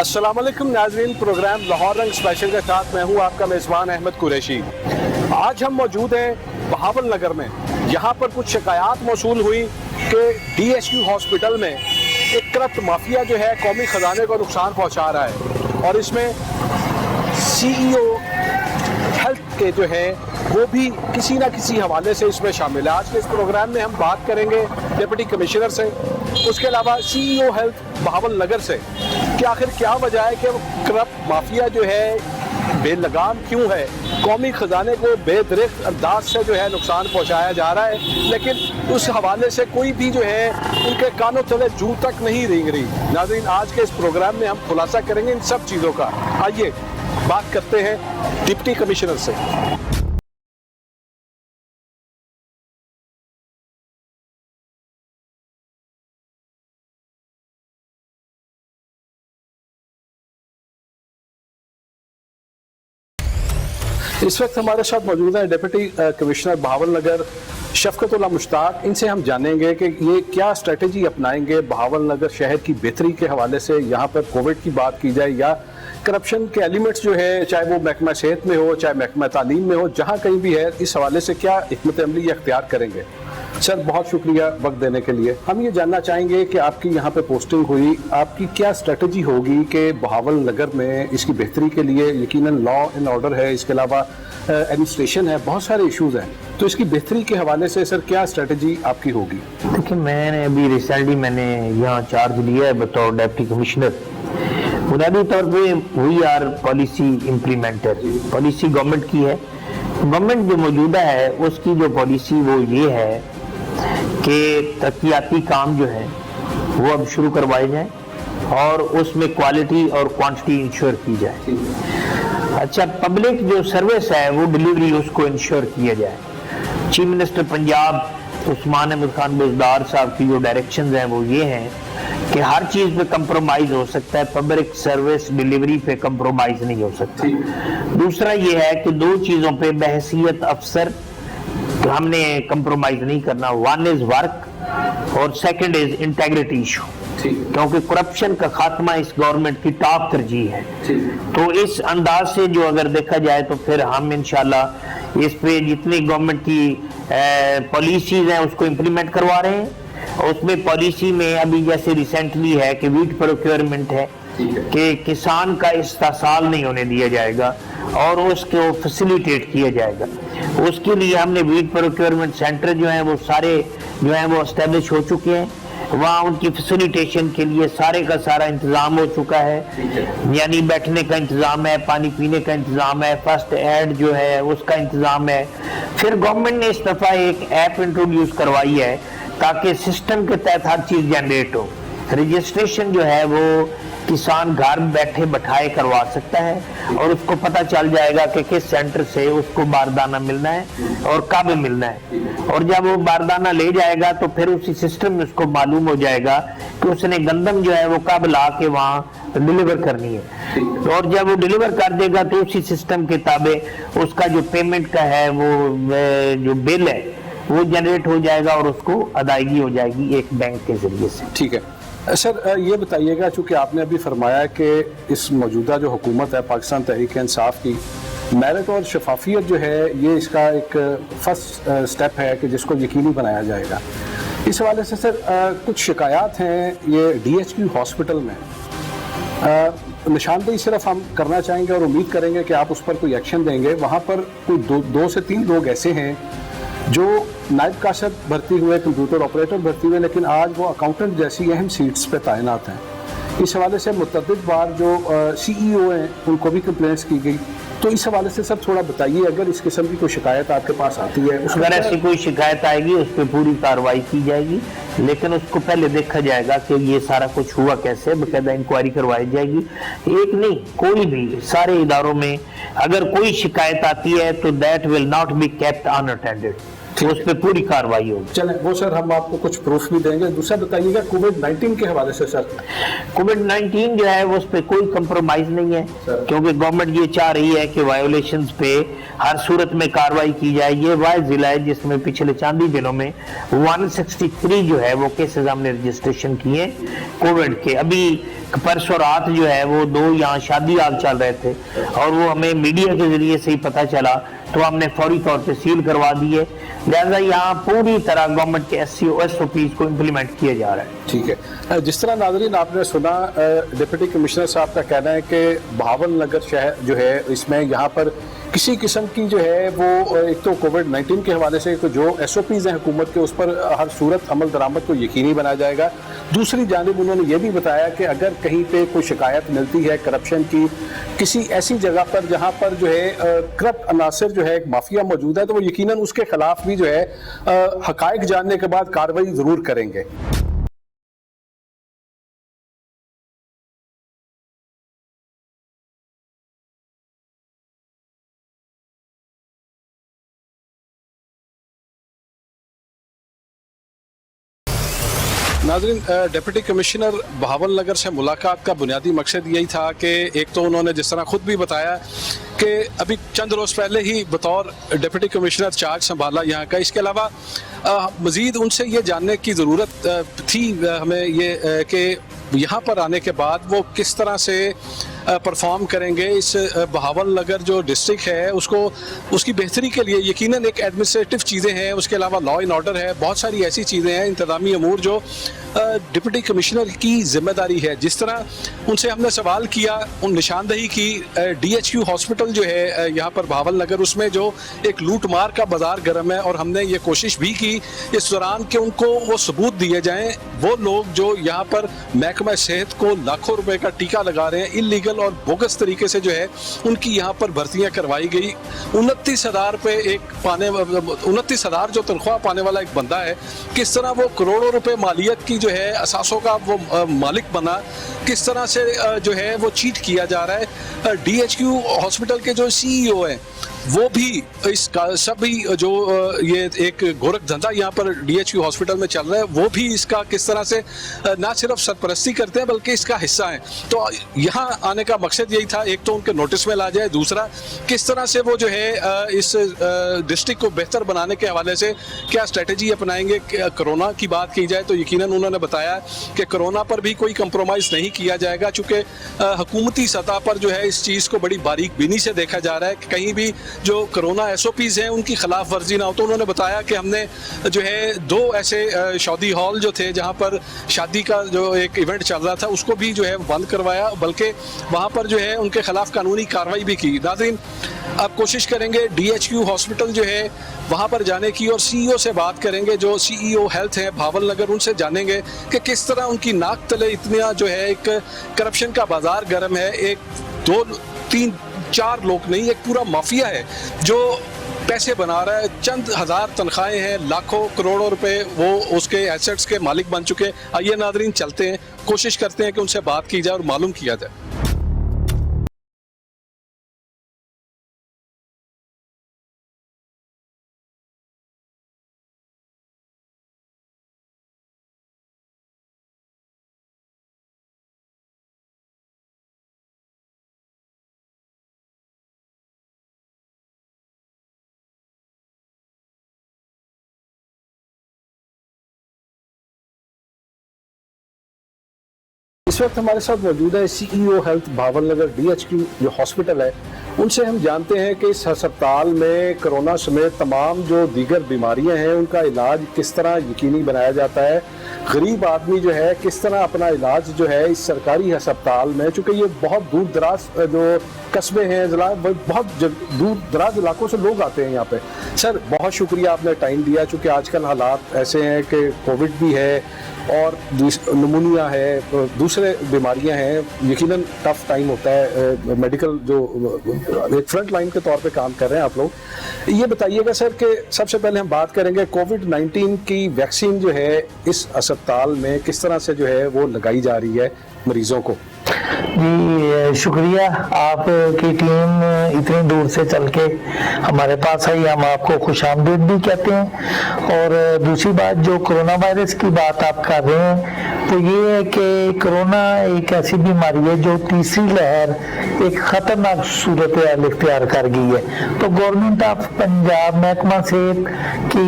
अस्सलाम वालेकुम नाज़रीन, प्रोग्राम लाहौर रंग स्पेशल के साथ मैं हूँ आपका मेज़बान अहमद कुरैशी। आज हम मौजूद हैं बहावल नगर में। यहाँ पर कुछ शिकायत मौसूल हुई कि DHQ हॉस्पिटल में एक करप्ट माफिया जो है कौमी ख़जाने को नुकसान पहुँचा रहा है और इसमें CEO हेल्थ के जो है वो भी किसी न किसी हवाले से इसमें शामिल है। आज के इस प्रोग्राम में हम बात करेंगे डिप्टी कमिश्नर से, उसके अलावा CEO हेल्थ बहावल नगर से कि आखिर क्या वजह है कि वो करप्ट माफिया जो है बेलगाम क्यों है, कौमी ख़जाने को बेदरिक्त अंदाज से जो है नुकसान पहुंचाया जा रहा है, लेकिन उस हवाले से कोई भी जो है उनके कानों तले जू तक नहीं रेंग रही। नाज़रीन, आज के इस प्रोग्राम में हम खुलासा करेंगे इन सब चीज़ों का। आइए बात करते हैं डिप्टी कमिश्नर से। इस वक्त हमारे साथ मौजूद है डिप्टी कमिश्नर बहावल नगर शफकतुल्लाह मुश्ताक। इनसे हम जानेंगे कि ये क्या स्ट्रेटजी अपनाएंगे बहावल नगर शहर की बेहतरी के हवाले से। यहाँ पर कोविड की बात की जाए या करप्शन के एलिमेंट्स जो है, चाहे वो महकमा सेहत में हो चाहे महकमा तालीम में हो, जहाँ कहीं भी है, इस हवाले से क्या हिकमत अमली अख्तियार करेंगे। सर, बहुत शुक्रिया वक्त देने के लिए। हम ये जानना चाहेंगे कि आपकी यहाँ पे पोस्टिंग हुई, आपकी क्या स्ट्रेटजी होगी कि बहावल नगर में इसकी बेहतरी के लिए, यकीनन लॉ एंड ऑर्डर है, इसके अलावा एडमिनिस्ट्रेशन है, बहुत सारे इश्यूज हैं, तो इसकी बेहतरी के हवाले से सर क्या स्ट्रेटजी आपकी होगी? देखिए, मैंने अभी रिसेंटली यहाँ चार्ज लिया है बतौर डिप्टी कमिश्नर। बुनियादी तौर पे we are policy implementer. Policy government की है। गवर्नमेंट जो मौजूदा है उसकी जो पॉलिसी वो ये है कि तरक्याती काम जो है वो अब शुरू करवाए जाएं और उसमें क्वालिटी और क्वांटिटी इंश्योर की जाए। अच्छा, पब्लिक जो सर्विस है वो डिलीवरी उसको इंश्योर किया जाए। चीफ मिनिस्टर पंजाब उस्मान अहमद खान बुज़दार साहब की जो डायरेक्शंस हैं वो ये हैं कि हर चीज़ पे कंप्रोमाइज हो सकता है, पब्लिक सर्विस डिलीवरी पे कंप्रोमाइज नहीं हो सकता। दूसरा ये है कि दो चीज़ों पे बहैसियत अफसर हमने कंप्रोमाइज नहीं करना। वन इज वर्क और सेकंड इज इंटेग्रिटी इशू, क्योंकि करप्शन का खात्मा इस गवर्नमेंट की टॉप तरजीह है। तो इस अंदाज से जो अगर देखा जाए तो फिर हम इंशाल्लाह इस पे जितनी गवर्नमेंट की पॉलिसीज हैं उसको इम्प्लीमेंट करवा रहे हैं। उसमें पॉलिसी में अभी जैसे रिसेंटली है कि वीट प्रोक्योरमेंट है कि किसान का इस्तेसाल नहीं होने दिया जाएगा और उसको फैसिलिटेट किया जाएगा। उसके लिए हमने वीट प्रोक्योरमेंट सेंटर जो है वो सारे जो है वो एस्टेब्लिश हो चुके हैं। वहाँ उनकी फैसिलिटेशन के लिए सारे का सारा इंतजाम हो चुका है, यानी बैठने का इंतजाम है, पानी पीने का इंतजाम है, फर्स्ट एड जो है उसका इंतजाम है। फिर गवर्नमेंट ने इस दफा एक ऐप इंट्रोड्यूस करवाई है ताकि सिस्टम के तहत हर चीज जनरेट हो। रजिस्ट्रेशन जो है वो किसान घर बैठे बैठाए करवा सकता है और उसको पता चल जाएगा कि किस सेंटर से उसको बारदाना मिलना है और कब मिलना है। और जब वो बारदाना ले जाएगा तो फिर उसी सिस्टम में उसको मालूम हो जाएगा कि उसने गंदम जो है वो कब ला के वहाँ डिलीवर करनी है। और जब वो डिलीवर कर देगा तो उसी सिस्टम के ताबे उसका जो पेमेंट का है वो जो बिल है वो जनरेट हो जाएगा और उसको अदायगी हो जाएगी एक बैंक के जरिए से। ठीक है सर, ये बताइएगा, चूँकि आपने अभी फरमाया कि इस मौजूदा जो हुकूमत है पाकिस्तान तहरीक इंसाफ की, मेरिट और शफाफियत जो है ये इसका एक फर्स्ट स्टेप है कि जिसको यकीनी बनाया जाएगा। इस हवाले से सर कुछ शिकायत हैं ये DHQ हॉस्पिटल में, निशानदेही सिर्फ हम करना चाहेंगे और उम्मीद करेंगे कि आप उस पर कोई एक्शन देंगे। वहाँ पर कोई दो से तीन लोग ऐसे हैं जो नायब काशत भर्ती हुए, कंप्यूटर ऑपरेटर भर्ती हुए, लेकिन आज वो अकाउंटेंट जैसी अहम सीट्स पे तैनात हैं। इस हवाले से मुतअद्दिद बार जो CEO हैं उनको भी कंप्लेंट्स की गई। तो इस हवाले से सर थोड़ा बताइए, अगर इस किस्म की कोई शिकायत आपके पास आती है, अगर ऐसी कोई शिकायत आएगी उस पर पूरी कार्रवाई की जाएगी, लेकिन उसको पहले देखा जाएगा कि ये सारा कुछ हुआ कैसे, बाकायदा इंक्वायरी करवाई जाएगी। एक नहीं, कोई भी सारे इदारों में अगर कोई शिकायत आती है तो that will not be kept unattended. उस पर पूरी कार्रवाई होगी। चलें, वो सर हम आपको कुछ प्रूफ भी देंगे। दूसरा बताइएगा कोविड-19 के हवाले से सर। कोविड-19 जो है वो उस पर कोई कंप्रोमाइज नहीं है, क्योंकि गवर्नमेंट ये चाह रही है कि वायोलेशंस पे हर सूरत में कार्रवाई की जाए। ये वह जिला है जिसमें पिछले चंद ही दिनों में 163 जो है वो केसेस हमने रजिस्ट्रेशन किए कोविड के। अभी परसों रात जो है वो 2 यहाँ शादी हाल चल रहे थे और वो हमें मीडिया के जरिए से ही पता चला, तो हमने फौरी तौर पे सील करवा दिए। लिहाजा यहाँ पूरी तरह गवर्नमेंट के SOPs को इम्प्लीमेंट किया जा रहा है। ठीक है, जिस तरह नाज़रीन आपने सुना, डिप्टी कमिश्नर साहब का कहना है कि बहावल नगर शहर जो है इसमें यहाँ पर किसी किस्म की जो है वो एक तो कोविड-19 के हवाले से जो SOPs हैं हुकूमत के, उस पर हर सूरत अमल दरामद को यकीनी बनाया जाएगा। दूसरी जानिब उन्होंने ये भी बताया कि अगर कहीं पे कोई शिकायत मिलती है करप्शन की किसी ऐसी जगह पर जहाँ पर जो है करप्ट अनासर जो है एक माफिया मौजूद है, तो वो यकीनन उसके खिलाफ भी जो है हकायक जानने के बाद कार्रवाई जरूर करेंगे। नाज़रीन, डिप्टी कमिश्नर बहावल नगर से मुलाकात का बुनियादी मकसद यही था कि एक तो उन्होंने जिस तरह खुद भी बताया कि अभी चंद रोज़ पहले ही बतौर डिप्टी कमिश्नर चार्ज संभाला यहाँ का। इसके अलावा मज़ीद उनसे ये जानने की ज़रूरत थी हमें ये कि यहाँ पर आने के बाद वो किस तरह से परफॉर्म करेंगे इस बहावल नगर जो डिस्ट्रिक्ट है उसको, उसकी बेहतरी के लिए। यकीनन एक एडमिनिस्ट्रेटिव चीज़ें हैं, उसके अलावा लॉ एंड ऑर्डर है, बहुत सारी ऐसी चीज़ें हैं, इंतज़ामी अमूर जो डिप्टी कमिश्नर की जिम्मेदारी है। जिस तरह उनसे हमने सवाल किया, उन निशानदही की DHQ हॉस्पिटल जो है यहाँ पर बहावल नगर, उसमें जो एक लूट मार का बाजार गर्म है, और हमने ये कोशिश भी की इस दौरान कि उनको वो सबूत दिए जाएं, वो लोग जो यहाँ पर महकमा सेहत को लाखों रुपए का टीका लगा रहे हैं, इलीगल और बोगस तरीके से जो है उनकी यहाँ पर भर्तियां करवाई गई। 29,000 पे एक 29,000 जो तनख्वाह पाने वाला एक बंदा है, किस तरह वो करोड़ों रुपए मालियत की जो है असासों का वो मालिक बना, किस तरह से जो है वो चीट किया जा रहा है। DHQ हॉस्पिटल के जो CEO हैं वो भी इसका सभी जो ये एक गोरख धंधा यहाँ पर DHQ हॉस्पिटल में चल रहा है, वो भी इसका किस तरह से ना सिर्फ सरपरस्ती करते हैं बल्कि इसका हिस्सा है। तो यहाँ आने का मकसद यही था, एक तो उनके नोटिस में ला जाए, दूसरा किस तरह से वो जो है इस डिस्ट्रिक्ट को बेहतर बनाने के हवाले से क्या स्ट्रेटजी अपनाएंगे। कोरोना की बात की जाए तो यकीनन उन्होंने बताया कि कोरोना पर भी कोई कंप्रोमाइज़ नहीं किया जाएगा, चूँकि हुकूमती सतह पर जो है इस चीज़ को बड़ी बारीक बीनी से देखा जा रहा है कि कहीं भी जो कोरोना SOPs हैं उनकी खिलाफ वर्जी ना हो। तो उन्होंने बताया कि हमने जो है 2 ऐसे शादी हॉल जो थे जहां पर शादी का जो एक इवेंट चल रहा था उसको भी जो है बंद करवाया, बल्कि वहां पर जो है उनके खिलाफ कानूनी कार्रवाई भी की। नाज़रीन, अब कोशिश करेंगे DHQ हॉस्पिटल जो है वहां पर जाने की और CEO से बात करेंगे, जो CEO हेल्थ है बहावल नगर, उनसे जानेंगे कि किस तरह उनकी नाक तले इतना जो है एक करप्शन का बाजार गर्म है। 1 2 3 4 लोग नहीं, एक पूरा माफिया है जो पैसे बना रहा है। चंद हजार तनख्वाहें हैं, लाखों करोड़ों रुपए वो उसके एसेट्स के मालिक बन चुके। आइए नाज़रीन चलते हैं, कोशिश करते हैं कि उनसे बात की जाए और मालूम किया जाए। इस वक्त हमारे साथ मौजूद है CEO हेल्थ बहावल नगर DHQ जो हॉस्पिटल है। उनसे हम जानते हैं कि इस अस्पताल में कोरोना समेत तमाम जो दीगर बीमारियां हैं उनका इलाज किस तरह यकीनी बनाया जाता है। गरीब आदमी जो है किस तरह अपना इलाज जो है इस सरकारी अस्पताल में, चूँकि ये बहुत दूर दराज जो कस्बे हैं, ज़िला बहुत दूर दराज इलाकों से लोग आते हैं यहाँ पे। सर बहुत शुक्रिया आपने टाइम दिया, चूँकि आजकल हालात ऐसे हैं कि कोविड भी है और नमूनिया है, दूसरे बीमारियां हैं, यकीनन टफ टाइम होता है। मेडिकल जो एक फ्रंट लाइन के तौर पे काम कर रहे हैं आप लोग। ये बताइएगा सर कि सबसे पहले हम बात करेंगे कोविड-19 की वैक्सीन जो है इस अस्पताल में किस तरह से जो है वो लगाई जा रही है मरीजों को। جی شکریہ، آپ کی ٹیم اتنی دور سے چل کے ہمارے پاس آئی، ہم آپ کو خوش آمدید بھی کہتے ہیں۔ اور دوسری بات، جو کرونا وائرس کی بات آپ کر رہے ہیں، تو یہ ہے کہ کرونا ایک ایسی بیماری ہے جو تیسری لہر ایک خطرناک صورتحال اختیار کر گئی ہے۔ تو گورنمنٹ آف پنجاب محکمہ صحت کی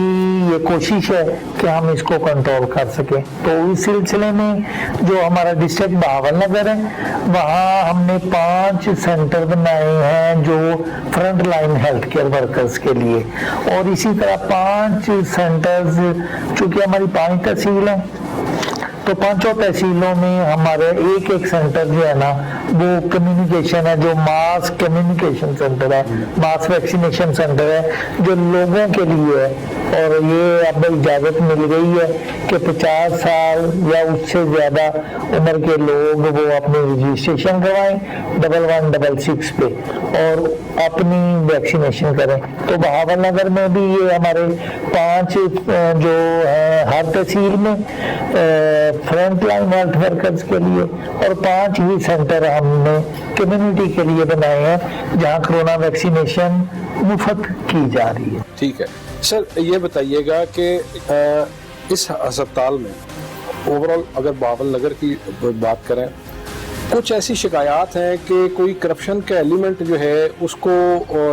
یہ کوشش ہے کہ ہم اس کو کنٹرول کر سکیں۔ تو اس سلسلے میں جو ہمارا ڈسٹرکٹ بہاول نگر ہے، وہاں ہم نے 5 سینٹر بنائے ہیں جو front line health care workers کے لیے، اور اسی طرح 5 سینٹرز، چونکہ ہماری 5 تحصیل ہیں تو 5 تحصیلوں میں ہمارے ایک سینٹر جو ہے نا وہ کمیونیکیشن ہے، جو ماس کمیونیکیشن سینٹر ہے، ماس ویکسینیشن سینٹر ہے جو لوگوں کے لیے ہے۔ اور یہ اب اجازت مل گئی ہے کہ 50 سال یا اس سے زیادہ عمر کے لوگ وہ اپنی رجسٹریشن کروائیں 1166 پہ اور اپنی ویکسینیشن کریں۔ تو بہاول نگر میں بھی یہ ہمارے 5 جو ہیں ہر تحصیل میں فرنٹ لائن ہیلتھ ورکرز کے لیے، اور 5 ہی سینٹر ہم نے کمیونٹی کے لیے بنائے ہیں جہاں کرونا ویکسینیشن مفت کی جا رہی ہے۔ ٹھیک ہے سر، یہ بتائیے گا کہ اس ہسپتال میں اوور آل اگر بہاول نگر کی بات کریں، کچھ ایسی شکایات ہیں کہ کوئی کرپشن کا ایلیمنٹ جو ہے اس کو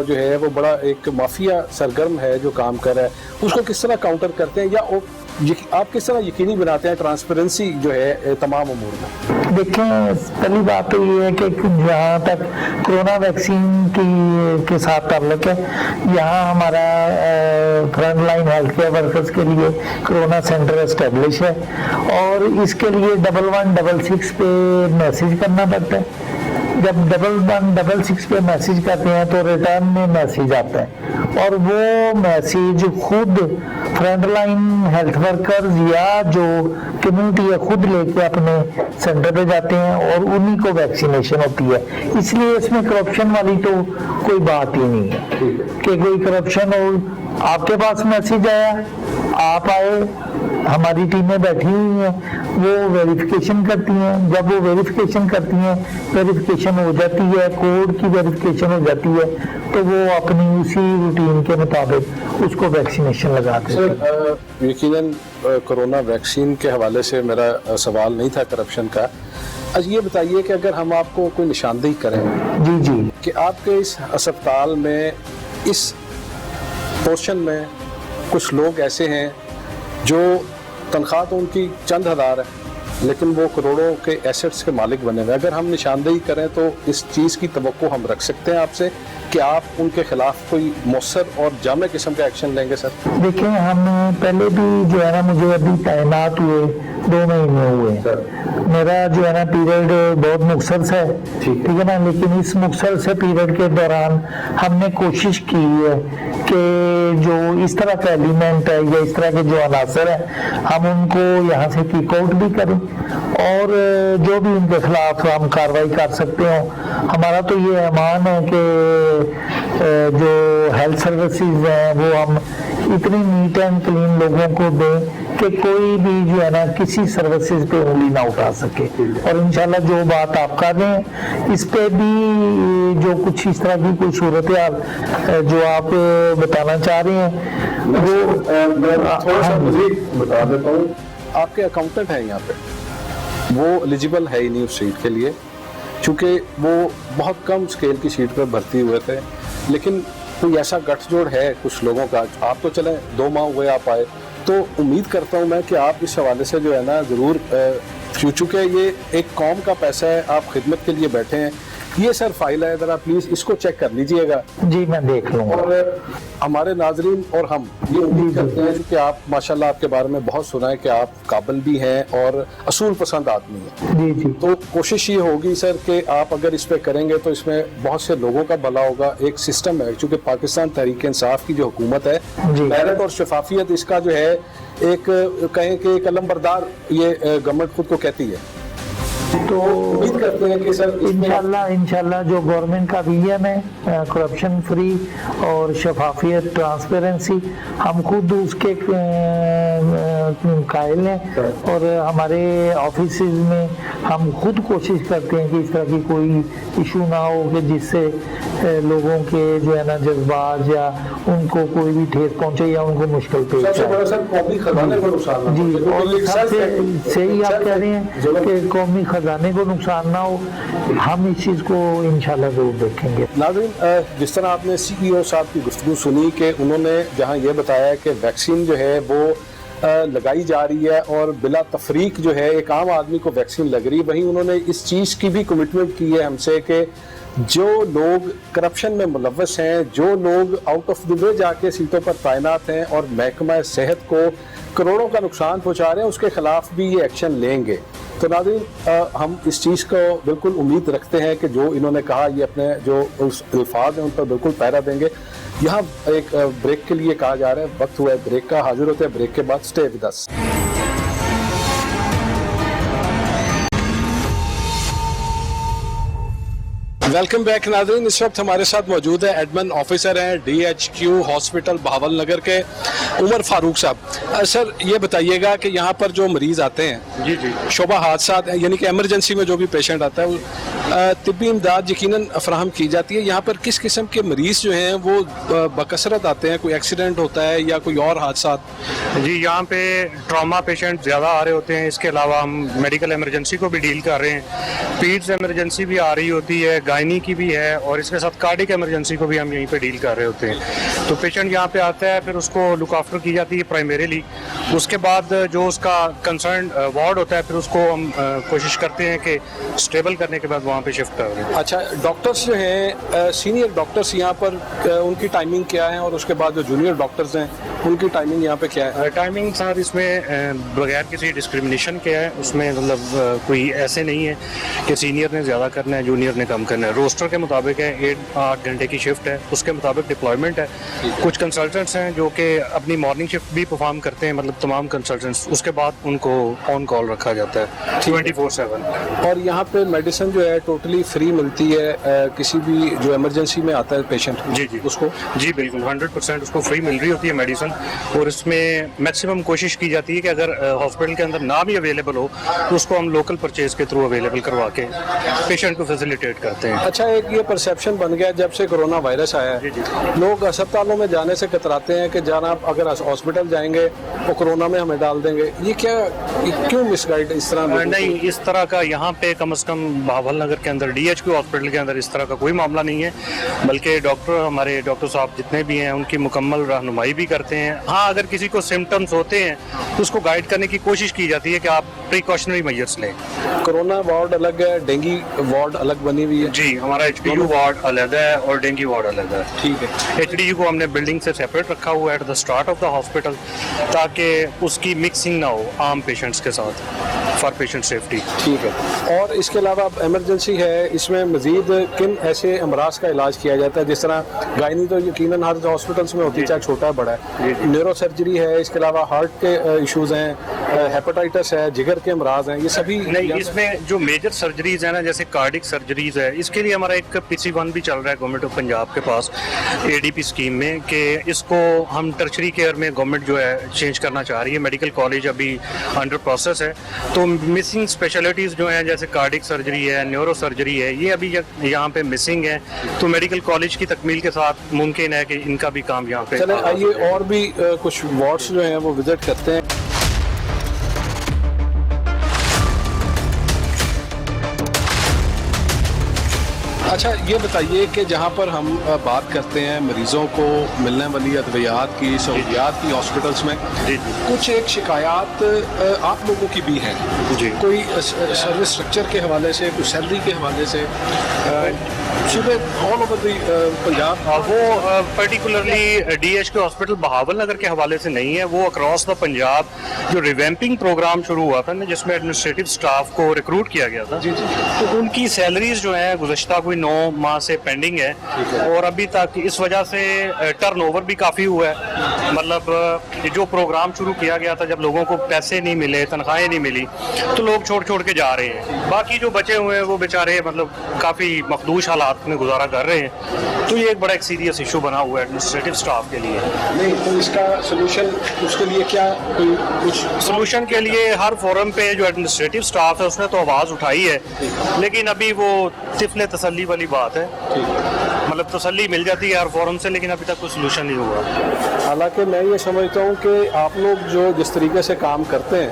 جو ہے وہ بڑا ایک مافیا سرگرم ہے جو کام کر رہا ہے، اس کو کس طرح کاؤنٹر کرتے ہیں، یا آپ کس طرح یقینی بناتے ہیں ٹرانسپیرنسی جو ہے تمام امور میں؟ دیکھیں، پہلی بات تو یہ ہے کہ جہاں تک کرونا ویکسین کے ساتھ تعلق ہے، یہاں ہمارا front line health care workers کے لیے کرونا سینٹر اسٹیبلش ہے، اور اس کے لیے 1166 پہ میسج کرنا پڑتا ہے۔ جب 1166 پہ میسج کرتے ہیں تو ریٹرن میں میسج آتا ہے، اور وہ میسج خود فرنٹ لائن ہیلتھ ورکرز یا جو کمیونٹی ہے خود لے کے اپنے سینٹر پہ جاتے ہیں اور انہی کو ویکسینیشن ہوتی ہے۔ اس لیے اس میں کرپشن والی تو کوئی بات ہی نہیں ہے کہ کوئی کرپشن ہو۔ آپ کے پاس میسج آیا، آپ آئے، ہماری ٹیمیں بیٹھی ہوئی ہیں، وہ ویریفیکیشن کرتی ہیں، جب وہ ویریفیکیشن کرتی ہیں، ویریفیکیشن ہو جاتی ہے، کوڈ کی ویریفیکیشن ہو جاتی ہے، تو وہ اپنی اسی روٹین کے مطابق اس کو ویکسینیشن لگاتے ہیں۔ سر یقیناً کرونا ویکسین کے حوالے سے میرا سوال نہیں تھا کرپشن کا، آج یہ بتائیے کہ اگر ہم آپ کو کوئی نشاندہی کریں جی کہ آپ کے اس ہسپتال میں اس پورشن میں کچھ لوگ ایسے ہیں جو تنخواہ تو ان کی چند ہزار ہے لیکن وہ کروڑوں کے ایسٹس کے مالک بنے ہوئے، اگر ہم نشاندہی کریں تو اس چیز کی توقع ہم رکھ سکتے ہیں آپ سے کہ آپ ان کے خلاف کوئی مؤثر اور جامع قسم کا ایکشن لیں گے؟ سر دیکھیں، ہم پہلے بھی جو ہے نا مجھے ابھی تعینات ہوئے 2 مہینے ہوئے ہیں، میرا جو ہے نا پیریڈ بہت مختصر ہے، ٹھیک ہے نا، لیکن اس مختصر سے پیریڈ کے دوران ہم نے کوشش کی ہے کہ جو اس طرح کا ایلیمنٹ ہے یا اس طرح کے جو عناصر ہیں ہم ان کو یہاں سے کک آؤٹ بھی کریں، اور جو بھی ان کے خلاف ہم کارروائی کر سکتے ہوں۔ ہمارا تو یہ ایمان ہے کہ جو ہیلتھ سروسز ہیں وہ ہم اتنی نیٹ اینڈ کلین لوگوں کو دیں کہ کوئی بھی جو ہے نا کسی سروسز پہ انگلی نہ اٹھا سکے، اور انشاءاللہ جو بات آپ کر رہے ہیں اس پہ بھی جو کچھ اس طرح کی کوئی صورتحال جو آپ بتانا چاہ رہے ہیں وہ تھوڑا سا مزید بتا دیتا ہوں۔ آپ کے اکاؤنٹنٹ ہیں یہاں پہ، وہ ایلیجیبل ہے ہی نہیں اس سیٹ کے لیے، چونکہ وہ بہت کم اسکیل کی سیٹ پہ بھرتی ہوئے تھے، لیکن کوئی ایسا گٹھ جوڑ ہے کچھ لوگوں کا۔ آپ تو چلیں 2 ماہ ہوئے آپ آئے، تو امید کرتا ہوں میں کہ آپ اس حوالے سے جو ہے نا ضرور، چونکہ یہ ایک قوم کا پیسہ ہے، آپ خدمت کے لیے بیٹھے ہیں۔ یہ سر فائل ہے، ذرا پلیز اس کو چیک کر لیجئے گا۔ جی میں دیکھ لوں گا، اور ہمارے ناظرین اور ہم یہ امید کرتے ہیں کہ آپ ماشاءاللہ آپ کے بارے میں بہت سنا ہے کہ آپ قابل بھی ہیں اور اصول پسند آدمی ہیں۔ جی تو کوشش یہ ہوگی سر کہ آپ اگر اس پہ کریں گے تو اس میں بہت سے لوگوں کا بھلا ہوگا۔ ایک سسٹم ہے، چونکہ پاکستان تحریک انصاف کی جو حکومت ہے، محنت اور شفافیت اس کا جو ہے ایک کہیں کہ ایک علم بردار یہ گورنمنٹ خود کو کہتی ہے، तो उम्मीद करते हैं कि सर इंशाल्लाह जो गवर्नमेंट का विजन है करप्शन फ्री और शफाफियत ट्रांसपेरेंसी, हम खुद उसके कायल हैं और हमारे ऑफिस में हम खुद कोशिश करते हैं कि इस तरह की कोई इशू ना हो कि जिससे लोगों के जो है ना जज्बात या उनको कोई भी ठेस पहुंचे या उनको मुश्किल पेश सबसे आए। बड़ा सर कौमी खजाने को नुकसान जी, और सबसे सही आप कह रहे हैं कि कौमी खजाने को नुकसान ना हो, हम इस चीज़ को इंशाल्लाह जरूर देखेंगे। नाज़रीन, जिस तरह आपने CEO साहब की गुफ्तगू सुनी कि उन्होंने जहां ये बताया कि वैक्सीन जो है वो लगाई जा रही है और बिला तफरीक जो है एक आम आदमी को वैक्सीन लग रही है, वहीं उन्होंने इस चीज़ की भी कमिटमेंट की है हमसे कि जो लोग करप्शन में मुलव्वस हैं, जो लोग आउट ऑफ द वे जाके सीटों पर तैनात हैं और महकमा सेहत को करोड़ों का नुकसान पहुंचा रहे हैं, उसके खिलाफ भी ये एक्शन लेंगे। तो नाज़रीन, हम इस चीज़ को बिल्कुल उम्मीद रखते हैं कि जो इन्होंने कहा ये अपने जो उस अल्फाज हैं उन पर बिल्कुल पैरा देंगे। यहाँ एक ब्रेक के लिए कहा जा रहा है, वक्त हुआ है ब्रेक का, हाजिर होते हैं ब्रेक के बाद। Stay with us. Welcome back नाज़रीन, इस वक्त हमारे साथ मौजूद है एडमिन ऑफिसर हैं DHQ हॉस्पिटल बहावल नगर के उमर फारूक साहब। सर ये बताइएगा कि यहाँ पर जो मरीज आते हैं जी शोबा हादसात यानी कि एमरजेंसी में जो भी पेशेंट आता है वो तिब्बी इमदाद यकीनन फराहम की जाती है। यहाँ पर किस किस्म के मरीज जो हैं वो बकसरत आते हैं? कोई एक्सीडेंट होता है या कोई और हादसा? जी, यहाँ पे ट्रॉमा पेशेंट ज़्यादा आ रहे होते हैं। इसके अलावा हम मेडिकल इमरजेंसी को भी डील कर रहे हैं। पीड्स इमरजेंसी भी आ रही होती है, गायनी की भी है, और इसके साथ कार्डिक इमरजेंसी को भी हम यहीं पे डील कर रहे होते हैं। तो पेशेंट यहाँ पे आता है, फिर उसको लुक आफ्टर की जाती है प्राइमरीली। उसके बाद जो उसका कंसर्न वार्ड होता है, फिर उसको हम कोशिश करते हैं कि स्टेबल करने के बाद वहाँ पे शिफ्ट कर दें। अच्छा, डॉक्टर्स जो हैं सीनियर डॉक्टर्स यहाँ पर उनकी टाइमिंग क्या है और उसके बाद जो जूनियर डॉक्टर्स हैं उनकी टाइमिंग यहाँ पे क्या है? टाइमिंग सर इसमें बगैर किसी डिस्क्रिमिनेशन के है। उसमें मतलब कोई ऐसे नहीं है कि सीनियर ने ज़्यादा करना है जूनियर ने कम करना है। रोस्टर के मुताबिक है, 8 घंटे की शिफ्ट है, उसके मुताबिक डिप्लॉयमेंट है। कुछ कंसल्टेंट्स हैं जो कि अपनी मॉर्निंग शिफ्ट भी परफॉर्म करते हैं, मतलब तमाम कंसल्टेंट्स। उसके बाद उनको ऑन कॉल रखा जाता है 24/7। और यहाँ पे मेडिसिन जो है टोटली फ्री मिलती है किसी भी जो इमरजेंसी में आता है पेशेंट जी उसको? जी बिल्कुल, 100% उसको फ्री मिल रही होती है मेडिसिन। और इसमें मैक्सिमम कोशिश की जाती है कि अगर हॉस्पिटल के अंदर ना भी अवेलेबल हो तो उसको हम लोकल परचेज के थ्रू अवेलेबल करवा के पेशेंट को फैसिलिटेट करते हैं। अच्छा, एक ये परसेप्शन बन गया जब से कोरोना वायरस आया है, लोग अस्पतालों में जाने से कतराते हैं कि जाना आप अगर हॉस्पिटल जाएंगे वो कोरोना में हमें डाल देंगे। ये क्यों मिसगाइड इस तरह? नहीं, इस तरह का यहाँ पे कम से कम बहावल नगर के अंदर DHQ हॉस्पिटल के अंदर इस तरह का कोई मामला नहीं है। बल्कि हमारे डॉक्टर साहब जितने भी हैं उनकी मुकम्मल रहनुमाई भी करते हैं। हाँ, अगर किसी को सिम्टम्स होते हैं तो उसको गाइड करने की कोशिश की जाती है कि आप प्रिकॉशनरी मेजर्स लें। कोरोना वार्ड अलग है, डेंगू वार्ड अलग बनी हुई है? जी, हमारा HDU वार्ड अलग है और डेंगू वार्ड अलग है। ठीक है। HDU को हमने बिल्डिंग से सेपरेट रखा हुआ है at the start of the hospital, ताकि उसकी मिक्सिंग ना हो आम पेशेंट्स के साथ, फॉर पेशेंट सेफ्टी। ठीक है। और इसके अलावा इमरजेंसी है, इसमें मजीद किन ऐसे अमराज का इलाज किया जाता है? जिस तरह गायनी तो यकीनन हर हॉस्पिटल्स में होती है, चाहे छोटा है बड़ा है। न्यूरो सर्जरी है, इसके अलावा हार्ट के इश्यूज हैं, हेपेटाइटिस है, जिगर के अमराज हैं, ये सभी नहीं। इसमें जो मेजर सर्जरीज है ना, जैसे कार्डिक सर्जरीज है, इसके लिए हमारा एक PC1 भी चल रहा है गवर्नमेंट ऑफ पंजाब के पास ADP स्कीम में, कि इसको हम टर्शरी केयर में गवर्नमेंट जो है चेंज करना चाह रही है। मेडिकल कॉलेज अभी अंडर प्रोसेस है। तो मिसिंग स्पेशलिटीज़ जो हैं जैसे कार्डिक सर्जरी है, न्यूरो सर्जरी है, ये अभी यहाँ पे मिसिंग है। तो मेडिकल कॉलेज की तकमील के साथ मुमकिन है कि इनका भी काम यहाँ पे। चले आइए और भी कुछ वार्ड्स जो हैं वो विजिट करते हैं। अच्छा, ये बताइए कि जहाँ पर हम बात करते हैं मरीजों को मिलने वाली अद्वियात की, सहूलियात की हॉस्पिटल्स में, कुछ एक शिकायत आप लोगों की भी है जी। कोई सर्विस स्ट्रक्चर के हवाले से, कुछ सैलरी के हवाले से, ऑल ओवर द पंजाब? वो पर्टिकुलरली DHQ हॉस्पिटल बहावल नगर के हवाले से नहीं है, वो अक्रॉस द पंजाब जो रिवैम्पिंग प्रोग्राम शुरू हुआ था ना, जिसमें एडमिनिस्ट्रेटिव स्टाफ को रिक्रूट किया गया था, तो उनकी सैलरीज जो है गुज़श्ता कोई 9 माह से पेंडिंग है और अभी तक इस वजह से टर्नओवर भी काफ़ी हुआ है। मतलब जो प्रोग्राम शुरू किया गया था, जब लोगों को पैसे नहीं मिले, तनख्वाहें नहीं मिली, तो लोग छोड़ के जा रहे हैं। बाकी जो बचे हुए हैं वो बेचारे मतलब काफ़ी मखदूश हालात में गुजारा कर रहे हैं। तो ये एक बड़ा एक सीरियस इशू बना हुआ है एडमिनिस्ट्रेटिव स्टाफ के लिए। नहीं, तो इसका सोल्यूशन उसके लिए क्या कोई कुछ सोल्यूशन के लिए हर फोरम पे जो एडमिनिस्ट्रेटिव स्टाफ है उसने तो आवाज़ उठाई है, लेकिन अभी वो तिफले तसल्ली वाली बात है। मतलब तसल्ली मिल जाती है हर फोरम से, लेकिन अभी तक कोई सोल्यूशन नहीं हुआ। हालांकि मैं ये समझता हूँ कि आप लोग जो जिस तरीके से काम करते हैं,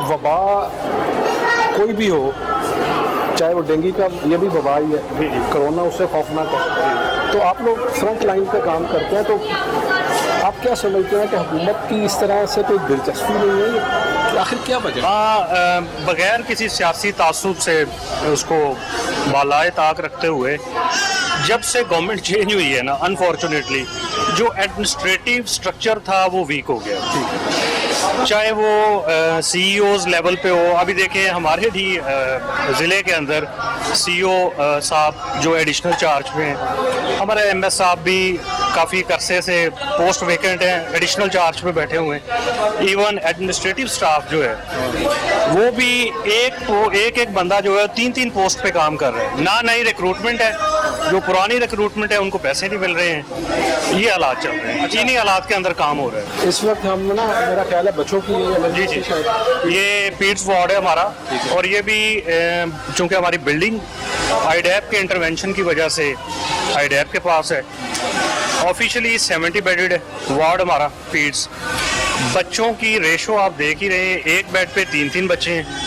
वबा कोई भी हो, चाहे वो डेंगू का ये भी वबा ही है, कोरोना उससे खौफनाक है, तो आप लोग फ्रंट लाइन पे काम करते हैं, तो आप क्या समझते हैं कि हुकूमत की इस तरह से कोई दिलचस्पी नहीं है, आखिर क्या वजह? हाँ, बगैर किसी सियासी तासुब से उसको बालाए ताक रखते हुए जब से गवर्नमेंट चेंज हुई है ना, अनफॉर्चुनेटली जो एडमिनिस्ट्रेटिव स्ट्रक्चर था वो वीक हो गया। चाहे वो सीईओज लेवल पे हो, अभी देखें हमारे भी ज़िले के अंदर सीईओ साहब जो एडिशनल चार्ज में हैं, हमारे एमएस साहब भी काफ़ी अरसे से पोस्ट वेकेंट हैं, एडिशनल चार्ज पे बैठे हुए हैं। इवन एडमिनिस्ट्रेटिव स्टाफ जो है वो भी एक बंदा जो है 3 पोस्ट पे काम कर रहे हैं। ना नई रिक्रूटमेंट है, जो पुरानी रिक्रूटमेंट है उनको पैसे नहीं मिल रहे हैं। ये हालात चल रहे हैं, चीनी हालात के अंदर काम हो रहा है। इस वक्त हम ना, मेरा ख्याल है बच्चों की जी ये पीट्स वार्ड है हमारा, और ये भी चूंकि हमारी बिल्डिंग आईडैप के इंटरवेंशन की वजह से आईडैप के पास है, ऑफिशियली 70 बेडेड वार्ड हमारा पीट्स। बच्चों की रेशो आप देख ही रहे हैं, एक बेड पे 3 बच्चे हैं।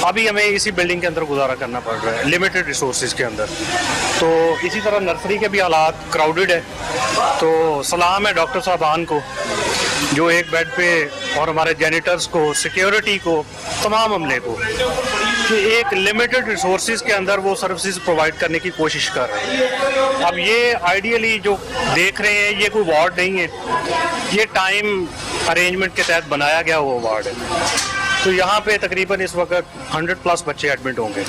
अभी हमें इसी बिल्डिंग के अंदर गुजारा करना पड़ रहा है लिमिटेड रिसोर्सेज के अंदर। तो इसी तरह नर्सरी के भी हालात क्राउडेड है। तो सलाम है डॉक्टर साहबान को जो एक बेड पे, और हमारे जैनिटर्स को, सिक्योरिटी को, तमाम अमले को, कि एक लिमिटेड रिसोर्सेज के अंदर वो सर्विसेज प्रोवाइड करने की कोशिश कर रहे हैं। अब ये आइडियली जो देख रहे हैं ये कोई वार्ड नहीं है, ये टाइम अरेंजमेंट के तहत बनाया गया हुआ वार्ड है। तो यहाँ पे तकरीबन इस वक्त 100+ बच्चे एडमिट होंगे।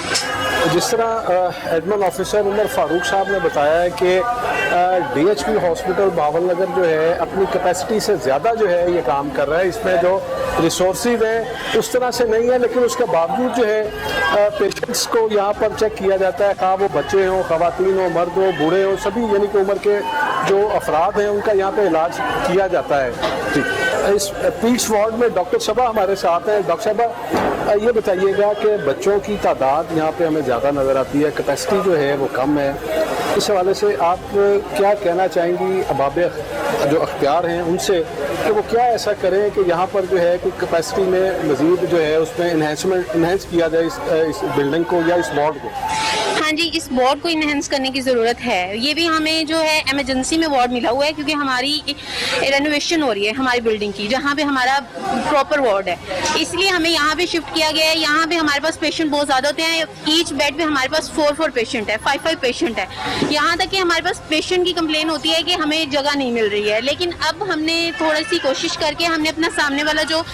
जिस तरह एडमिन ऑफिसर उमर फारूक साहब ने बताया है कि DHQ हॉस्पिटल बावल नगर जो है अपनी कैपेसिटी से ज़्यादा जो है ये काम कर रहा है, इसमें जो रिसोर्सेज हैं उस तरह से नहीं है, लेकिन उसके बावजूद जो है पेशेंट्स को यहाँ पर चेक किया जाता है, खा वो बच्चे हों, ख़वातीन हो, मर्द हो, बूढ़े हो, सभी यानी कि उम्र के जो अफराद हैं उनका यहाँ पे इलाज किया जाता है। इस पीट्स वार्ड में डॉक्टर सबा हमारे साथ हैं। डॉक्टर सबा, ये बताइएगा कि बच्चों की तादाद यहाँ पे हमें ज़्यादा नज़र आती है, कैपेसिटी जो है वो कम है, इस हवाले से आप क्या कहना चाहेंगी अबाब जो अख्तियार हैं उनसे, कि वो क्या ऐसा करें कि यहाँ पर जो है कि कैपेसिटी में मज़ीद जो है उसमें इन्हेंस किया जाए इस बिल्डिंग को या इस वार्ड को? हाँ जी, इस वार्ड को इन्हेंस करने की ज़रूरत है। ये भी हमें जो है इमरजेंसी में वार्ड मिला हुआ है, क्योंकि हमारी रेनोवेशन हो रही है हमारी बिल्डिंग की, जहाँ पे हमारा प्रॉपर वार्ड है, इसलिए हमें यहाँ पे शिफ्ट किया गया है। यहाँ पे हमारे पास पेशेंट बहुत ज़्यादा होते हैं, ईच बेड पे हमारे पास 4 पेशेंट है, 5 पेशेंट है। यहाँ तक कि हमारे पास पेशेंट की कंप्लेन होती है कि हमें जगह नहीं मिल रही है, लेकिन अब हमने थोड़ी सी कोशिश करके हमने अपना सामने वाला जो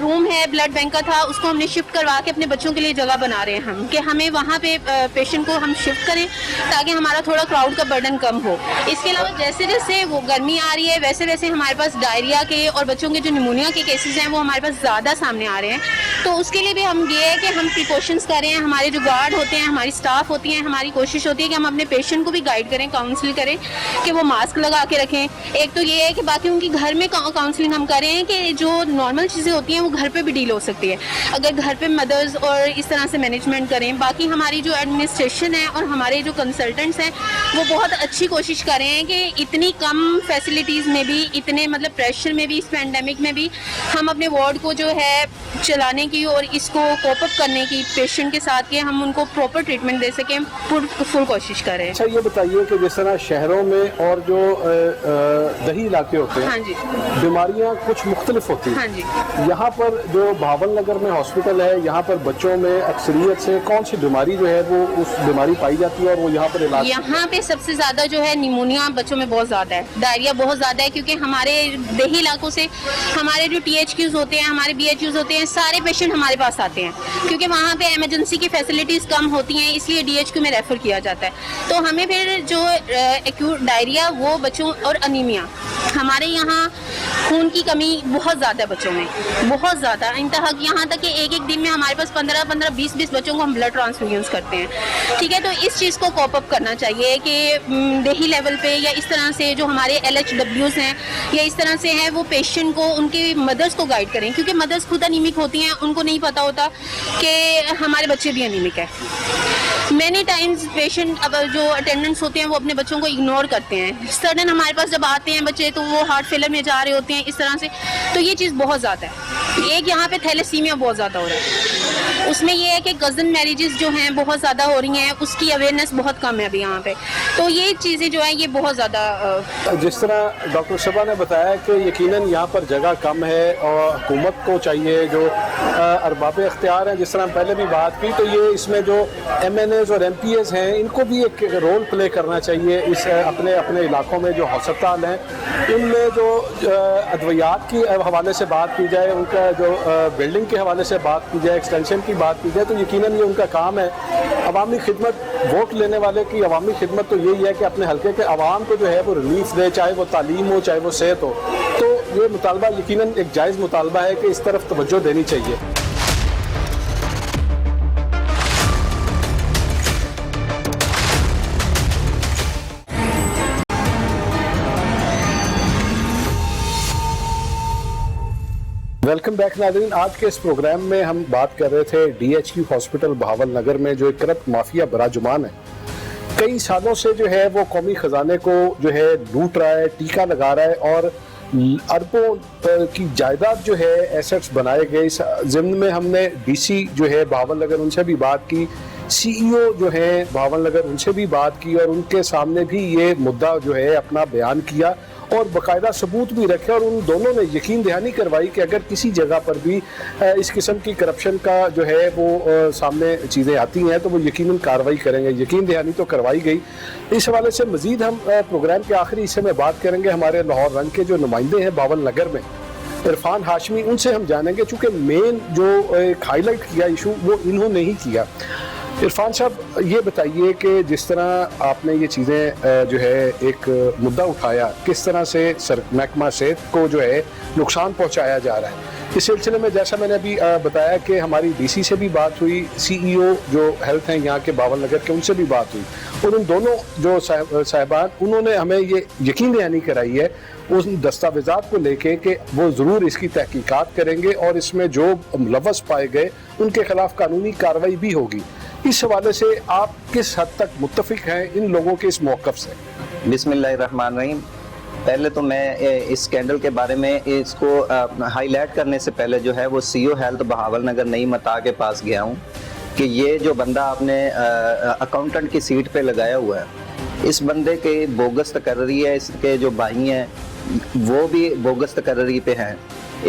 रूम है ब्लड बैंक का था उसको हमने शिफ्ट करवा के अपने बच्चों के लिए जगह बना रहे हैं हम, कि हमें वहाँ पे पेशेंट को हम शिफ्ट करें ताकि हमारा थोड़ा क्राउड का बर्डन कम हो। इसके अलावा जैसे जैसे वो गर्मी आ रही है वैसे वैसे हमारे पास डायरिया के और बच्चों के जो निमोनिया के केसेस हैं वो हमारे पास ज़्यादा सामने आ रहे हैं। तो उसके लिए भी हम ये है कि हम प्रिकॉशंस करें, हमारे जो गार्ड होते हैं, हमारी स्टाफ होती हैं, हमारी कोशिश होती है कि हम अपने पेशेंट को भी गाइड करें, काउंसिल करें कि वो मास्क लगा के रखें। एक तो ये है कि बाकी उनकी घर में काउंसलिंग हम करें कि जो नॉर्मल चीज़ें होती हैं वो घर पे भी डील हो सकती है, अगर घर पे मदर्स और इस तरह से मैनेजमेंट करें। बाकी हमारी जो एडमिनिस्ट्रेशन है और हमारे जो कंसल्टेंट्स हैं वो बहुत अच्छी कोशिश कर रहे हैं कि इतनी कम फैसिलिटीज़ में भी, इतने मतलब प्रेशर में भी, इस पैंडेमिक में भी हम अपने वार्ड को जो है चलाने की और इसको कोप अप करने की पेशेंट के साथ के हम उनको प्रॉपर ट्रीटमेंट दे सकें, फुल कोशिश करें। अच्छा, ये बताइए कि जिस तरह शहरों में और जो दही इलाके होते हैं, हाँ जी, बीमारियां कुछ मुख्तलिफ होती हैं। हाँ जी, यहाँ पर जो भावल नगर में हॉस्पिटल है, यहाँ पर बच्चों में अक्सरियत से कौन सी बीमारी जो है वो उस बीमारी पाई जाती है और वो यहाँ पर इलाज? यहाँ पे सबसे ज़्यादा जो है निमोनिया बच्चों में बहुत ज़्यादा है, डायरिया बहुत ज़्यादा है, क्योंकि हमारे देही इलाकों से हमारे जो THQs होते हैं, हमारे BHUs होते हैं, सारे पेशेंट پیشنٹ ہمارے پاس آتے ہیں کیونکہ وہاں پہ ایمرجنسی کی فیسلٹیز کم ہوتی ہیں, اس لیے DHQ میں ریفر کیا جاتا ہے. تو ہمیں پھر جو ایکیوٹ ڈائریا وہ بچوں اور انیمیا, ہمارے یہاں خون کی کمی بہت زیادہ ہے بچوں میں, بہت زیادہ انتہا, یہاں تک کہ ایک دن میں ہمارے پاس 15 20 بچوں کو ہم بلڈ ٹرانسفیوژنس کرتے ہیں. ٹھیک ہے, تو اس چیز کو کوپ اپ کرنا چاہیے کہ دیہی لیول پہ یا اس طرح سے جو ہمارے LHWs ہیں یا اس طرح سے ہیں وہ پیشنٹ کو ان کے مدرس کو گائیڈ کریں, کیونکہ مدرس خود انیمک ہوتی ہیں, ان کو نہیں پتا ہوتا کہ ہمارے بچے بھی انیمک ہے. مینی ٹائمز پیشنٹ اب جو اٹینڈنٹس ہوتے ہیں وہ اپنے بچوں کو اگنور کرتے ہیں. سڈن ہمارے پاس جب آتے ہیں بچے تو وہ ہارٹ فیلر میں جا رہے ہوتے ہیں اس طرح سے, تو یہ چیز بہت زیادہ ہے. ایک یہاں پہ تھیلیسیمیا بہت زیادہ ہو رہا ہے, اس میں یہ ہے کہ کزن میریجز جو ہیں بہت زیادہ ہو رہی ہیں, اس کی اویئرنیس بہت کم ہے ابھی یہاں پہ. تو یہ چیزیں جو ہیں یہ بہت زیادہ جس طرح ڈاکٹر صبا نے بتایا کہ یقیناً یہاں پر جگہ کم ہے اور حکومت کو چاہیے, جو ارباب اختیار ہیں, جس طرح ہم پہلے بھی بات کی, تو یہ اس میں جو MNAs اور MPAs ہیں ان کو بھی ایک رول پلے کرنا چاہیے. اس اپنے علاقوں میں جو ہسپتال ہیں ان میں جو ادویات کی حوالے سے بات کی جائے, ان کا جو بلڈنگ کے حوالے سے بات کی جائے, ایکسٹینشن کی بات کی جائے, تو یقیناً یہ ان کا کام ہے. عوامی خدمت, ووٹ لینے والے کی عوامی خدمت تو یہی ہے کہ اپنے حلقے کے عوام کو جو ہے وہ ریلیف دے, چاہے وہ تعلیم ہو چاہے وہ صحت ہو. تو یہ مطالبہ یقیناً ایک جائز مطالبہ ہے کہ اس طرف توجہ دینی چاہیے. ویلکم بیک ناظرین. آج کے اس پروگرام میں ہم بات کر رہے تھے DHQ ہاسپٹل بہاول نگر میں جو ایک کرپٹ مافیا براجمان ہے. کئی سالوں سے جو ہے وہ قومی خزانے کو جو ہے لوٹ رہا ہے, ٹیکہ لگا رہا ہے, اور اربوں کی جائیداد جو ہے ایسٹس بنائے گئے. اس ضمن میں ہم نے DC جو ہے بہاول نگر ان سے بھی بات کی, CEO جو ہیں بہاول نگر ان سے بھی بات کی, اور ان کے سامنے بھی یہ مدعا جو ہے اپنا بیان کیا اور باقاعدہ ثبوت بھی رکھے, اور ان دونوں نے یقین دہانی کروائی کہ اگر کسی جگہ پر بھی اس قسم کی کرپشن کا جو ہے وہ سامنے چیزیں آتی ہیں تو وہ یقیناً کارروائی کریں گے. یقین دہانی تو کروائی گئی. اس حوالے سے مزید ہم پروگرام کے آخری حصے میں بات کریں گے ہمارے لاہور رنگ کے جو نمائندے ہیں بہاول نگر میں, عرفان ہاشمی, ان سے ہم جانیں گے, چونکہ مین جو ایک ہائی لائٹ کیا ایشو وہ انہوں نے ہی کیا. عرفان صاحب, یہ بتائیے کہ جس طرح آپ نے یہ چیزیں جو ہے ایک مدعا اٹھایا, کس طرح سے محکمہ صحت کو جو ہے نقصان پہنچایا جا رہا ہے. اس سلسلے میں جیسا میں نے ابھی بتایا کہ ہماری DC سے بھی بات ہوئی, CEO جو ہیلتھ ہیں یہاں کے بہاول نگر کے, ان سے بھی بات ہوئی, اور ان دونوں جو صاحبان انہوں نے ہمیں یہ یقین دہانی کرائی ہے ان دستاویزات کو لے کے کہ وہ ضرور اس کی تحقیقات کریں گے اور اس میں جو ملوث پائے گئے ان کے خلاف قانونی کارروائی بھی ہوگی. اس حوالے سے آپ کس حد تک متفق ہیں ان لوگوں کے اس موقف سے؟ بسم اللہ الرحمن الرحیم. پہلے تو میں اس اسکینڈل کے بارے میں اس کو ہائی لائٹ کرنے سے پہلے جو ہے وہ CEO ہیلتھ بہاول نگر نئی متا کے پاس گیا ہوں کہ یہ جو بندہ آپ نے اکاؤنٹنٹ کی سیٹ پہ لگایا ہوا ہے, اس بندے کے بوگس تقرری ہے, اس کے جو بھائی ہیں وہ بھی بوگس تقرری پہ ہیں.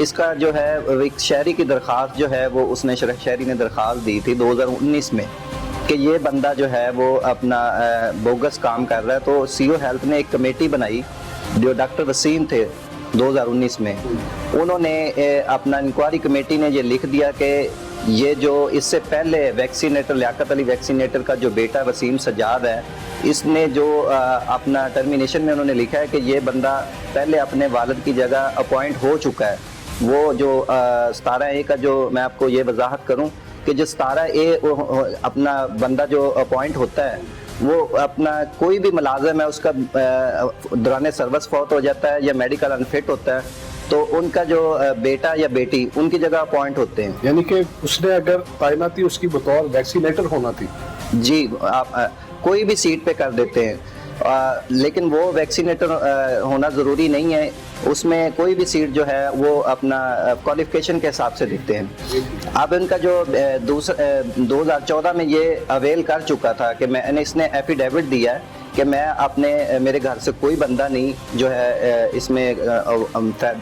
اس کا جو ہے ایک شہری کی درخواست جو ہے وہ اس نے شہری نے درخواست دی تھی 2019 میں کہ یہ بندہ جو ہے وہ اپنا بوگس کام کر رہا ہے. تو CEO ہیلتھ نے ایک کمیٹی بنائی جو ڈاکٹر وسیم تھے 2019 میں, انہوں نے اپنا انکوائری کمیٹی نے یہ لکھ دیا کہ یہ جو اس سے پہلے ویکسینیٹر لیاقت علی ویکسینیٹر کا جو بیٹا وسیم سجاد ہے, اس نے جو اپنا ٹرمینیشن میں انہوں نے لکھا ہے کہ یہ بندہ پہلے اپنے والد کی جگہ اپوائنٹ ہو چکا ہے. وہ جو 17A کا جو میں آپ کو یہ وضاحت کروں کہ جو 17A اپنا بندہ جو اپوائنٹ ہوتا ہے وہ اپنا کوئی بھی ملازم ہے اس کا دوران سروس فوت ہو جاتا ہے یا میڈیکل انفٹ ہوتا ہے تو ان کا جو بیٹا یا بیٹی ان کی جگہ اپوائنٹ ہوتے ہیں. یعنی کہ اس نے اگر تعیناتی اس کی بطور ویکسینیٹر ہونا تھی, جی آپ کوئی بھی سیٹ پہ کر دیتے ہیں, لیکن وہ ویکسینیٹر ہونا ضروری نہیں ہے. اس میں کوئی بھی سیٹ جو ہے وہ اپنا کوالیفیکیشن کے حساب سے دیتے ہیں. اب ان کا جو 2014 میں یہ اویل کر چکا تھا کہ میں نے اس نے ایفیڈیوٹ دیا ہے کہ میں میرے گھر سے کوئی بندہ نہیں جو ہے اس میں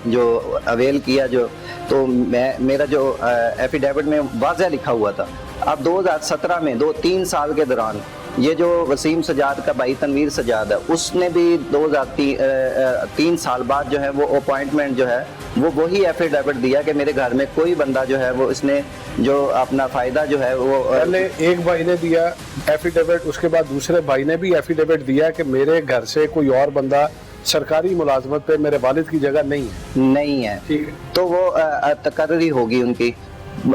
جو اویل کیا جو, تو میرا جو ایفیڈیوٹ میں واضح لکھا ہوا تھا. اب 2017 میں 3 سال کے دوران یہ جو وسیم سجاد کا بھائی تنویر سجاد ہے اس نے بھی 2003 سال بعد جو ہے وہ اپوائنٹمنٹ جو ہے وہ وہی ایفیڈیوٹ دیا کہ میرے گھر میں کوئی بندہ جو ہے وہ اس نے جو اپنا فائدہ جو ہے وہ پہلے ایک بھائی نے دیا ایفیڈیوٹ, اس کے بعد دوسرے بھائی نے بھی ایفیڈیوٹ دیا کہ میرے گھر سے کوئی اور بندہ سرکاری ملازمت پہ میرے والد کی جگہ نہیں ہے. ٹھیک ہے, تو وہ تقرری ہوگی ان کی.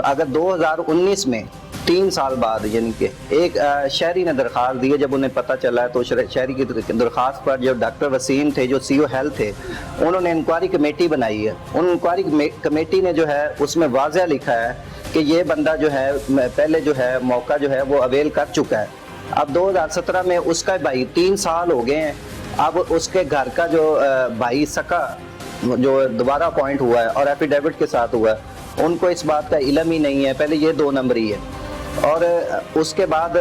اگر 2019 میں 3 سال بعد یعنی کہ ایک شہری نے درخواست دی ہے, جب انہیں پتہ چلا ہے تو شہری کی درخواست پر جو ڈاکٹر وسیم تھے جو سی او ہیلتھ تھے, انہوں نے انکوائری کمیٹی بنائی ہے. ان انکوائری کمیٹی نے جو ہے اس میں واضح لکھا ہے کہ یہ بندہ جو ہے پہلے جو ہے موقع جو ہے وہ اویل کر چکا ہے. اب 2017 میں اس کا بھائی 3 سال ہو گئے ہیں. اب اس کے گھر کا جو بھائی سکا جو دوبارہ اپوائنٹ ہوا ہے اور ایفیڈیوٹ کے ساتھ ہوا ہے, ان کو اس بات کا علم ہی نہیں ہے. پہلے یہ 2 نمبری ہے, اور اس کے بعد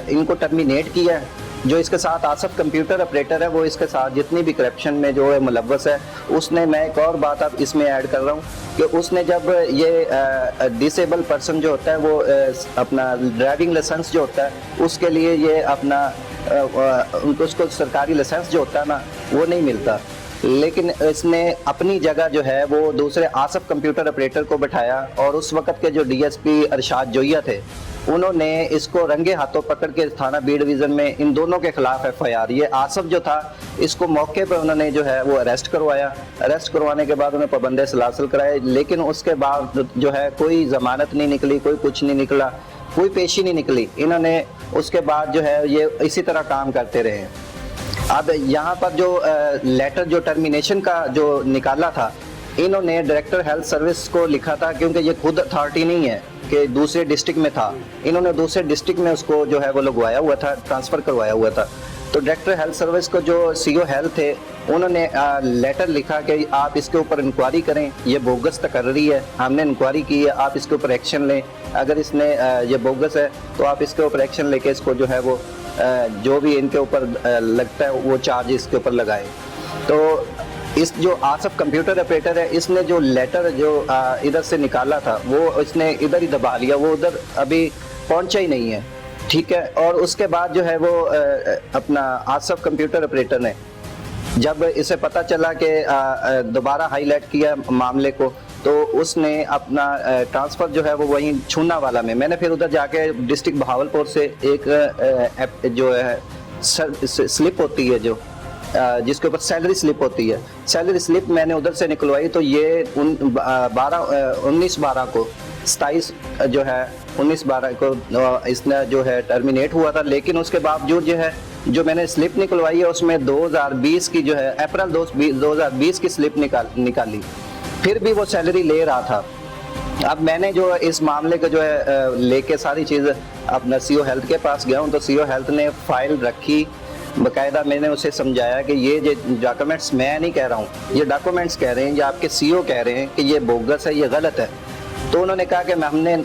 ان کو ٹرمینیٹ کیا ہے. جو اس کے ساتھ آصف کمپیوٹر آپریٹر ہے, وہ اس کے ساتھ جتنی بھی کرپشن میں جو ہے ملوث ہے, اس نے, میں ایک اور بات اب اس میں ایڈ کر رہا ہوں کہ اس نے جب یہ ڈسیبل پرسن جو ہوتا ہے وہ اپنا ڈرائیونگ لائسنس جو ہوتا ہے اس کے لیے یہ اپنا اس کو سرکاری لائسنس جو ہوتا ہے نا وہ نہیں ملتا, لیکن اس نے اپنی جگہ جو ہے وہ دوسرے آصف کمپیوٹر آپریٹر کو بٹھایا, اور اس وقت کے جو ڈی ایس پی ارشاد جویہ تھے انہوں نے اس کو رنگے ہاتھوں پکڑ کے تھانہ بی ڈویژن میں ان دونوں کے خلاف ایف آئی آر. یہ آصف جو تھا اس کو موقع پہ انہوں نے جو ہے وہ اریسٹ کروایا. اریسٹ کروانے کے بعد انہیں پابند سلاسل کرائے, لیکن اس کے بعد جو ہے کوئی ضمانت نہیں نکلی, کوئی کچھ نہیں نکلا, کوئی پیشی نہیں نکلی. انہوں نے اس کے بعد جو ہے یہ اسی طرح کام کرتے رہے. اب یہاں پر جو لیٹر جو ٹرمینیشن کا جو نکالا تھا, انہوں نے ڈائریکٹر ہیلتھ سروس کو لکھا تھا, کیونکہ یہ خود اتھارٹی نہیں ہے کہ دوسرے ڈسٹرکٹ میں تھا, انہوں نے دوسرے ڈسٹرکٹ میں اس کو جو ہے وہ لگوایا ہوا تھا, ٹرانسفر کروایا ہوا تھا. تو ڈائریکٹر ہیلتھ سروس کو جو سی او ہیلتھ تھے انہوں نے لیٹر لکھا کہ آپ اس کے اوپر انکوائری کریں, یہ بوگس تقرری ہے, ہم نے انکوائری کی ہے, آپ اس کے اوپر ایکشن لیں. اگر اس نے یہ بوگس ہے تو آپ اس کے اوپر ایکشن لے کے اس کو جو ہے وہ جو بھی ان کے اوپر لگتا ہے وہ چارج اس کے اوپر لگائے. تو اس جو آصف کمپیوٹر آپریٹر ہے, اس نے جو لیٹر جو ادھر سے نکالا تھا وہ اس نے ادھر ہی دبا لیا, وہ ادھر ابھی پہنچا ہی نہیں ہے. ٹھیک ہے, اور اس کے بعد جو ہے وہ اپنا آصف کمپیوٹر آپریٹر نے جب اسے پتہ چلا کہ دوبارہ ہائی لائٹ کیا معاملے کو, تو اس نے اپنا ٹرانسفر جو ہے وہ وہیں چھونا والا میں نے پھر ادھر جا کے ڈسٹرکٹ بہاولپور سے ایک جو ہے سلپ ہوتی ہے جو جس کے اوپر سیلری سلپ ہوتی ہے, سیلری سلپ میں نے ادھر سے نکلوائی. تو یہ 19/12 کو 27 جو ہے 19/12 کو اس نے جو ہے ٹرمینیٹ ہوا تھا. لیکن اس کے باوجود جو ہے جو میں نے سلپ نکلوائی ہے اس میں 2020 کی جو ہے اپریل 2020 کی سلپ نکالی, پھر بھی وہ سیلری لے رہا تھا. اب میں نے جو اس معاملے کو جو ہے لے کے ساری چیز اپنا سی او ہیلتھ کے پاس گیا ہوں, تو سی او ہیلتھ نے فائل رکھی باقاعدہ. میں نے اسے سمجھایا کہ یہ ڈاکومنٹس میں نہیں کہہ رہا ہوں, یہ ڈاکومنٹس کہہ رہے ہیں, یہ آپ کے سی او کہہ رہے ہیں کہ یہ بوگس ہے, یہ غلط ہے. تو انہوں نے کہا کہ ہم نے